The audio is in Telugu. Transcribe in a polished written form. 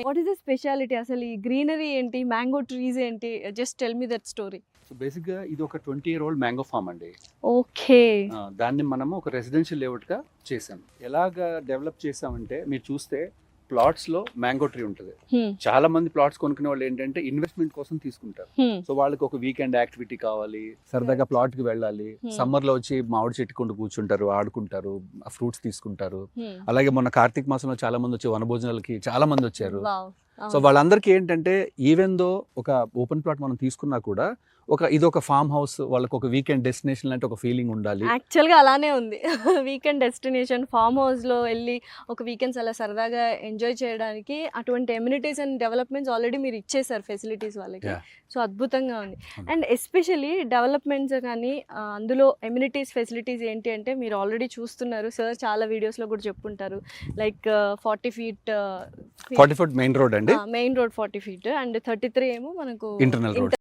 What is the speciality? అసలు ఈ గ్రీనరీ ఏంటి, మ్యాంగో ట్రీస్ ఏంటి? Just tell me that story. So బేసిక్గా ఇది ఒక 20-year-old మ్యాంగో ఫామ్ అండి. ఓకే. దాన్ని మనము ఒక రెసిడెన్షియల్ లేఅవుట్గా చేసాం. ఎలాగా డెవలప్ చేసామంటే మీరు చూస్తే ప్లాట్స్లో మ్యాంగో ట్రీ ఉంటుంది. చాలా మంది ప్లాట్స్ కొనుక్కునే వాళ్ళు ఏంటంటే ఇన్వెస్ట్మెంట్ కోసం తీసుకుంటారు. సో వాళ్ళకి ఒక వీకెండ్ యాక్టివిటీ కావాలి, సరదాగా ప్లాట్కి వెళ్ళాలి. సమ్మర్లో వచ్చి మామిడి చెట్టు కొండు కూర్చుంటారు, ఆడుకుంటారు, ఫ్రూట్స్ తీసుకుంటారు. అలాగే మొన్న కార్తీక మాసంలో చాలా మంది వచ్చి వనభోజనాలకి చాలా మంది వచ్చారు. సో వాళ్ళందరికీ ఏంటంటే ఈవెన్ దో ఒక ఓపెన్ ప్లాట్ మనం తీసుకున్నా కూడా ఇది ఒక ఫామ్ హౌస్, వాళ్ళకి ఒక వీకెండ్ డెస్టినేషన్ అంటే ఒక ఫీలింగ్ ఉండాలి. యాక్చువల్గా అలానే ఉంది. వీకెండ్ డెస్టినేషన్ ఫామ్ హౌస్లో వెళ్ళి ఒక వీకెండ్స్ అలా సరదాగా ఎంజాయ్ చేయడానికి అటువంటి ఎమ్యూనిటీస్ అండ్ డెవలప్మెంట్స్ ఆల్రెడీ మీరు ఇచ్చేసారు ఫెసిలిటీస్ వాళ్ళకి. సో అద్భుతంగా ఉంది. అండ్ ఎస్పెషలీ డెవలప్మెంట్స్ కానీ అందులో ఎమ్యూనిటీస్ ఫెసిలిటీస్ ఏంటి అంటే మీరు ఆల్రెడీ చూస్తున్నారు, సార్ చాలా వీడియోస్లో కూడా చెప్పుంటారు. లైక్ 40 feet మెయిన్ రోడ్ అండి, మెయిన్ రోడ్ 40 feet అండ్ 33 ఏమో మనకు ఇంటర్నల్ రోడ్.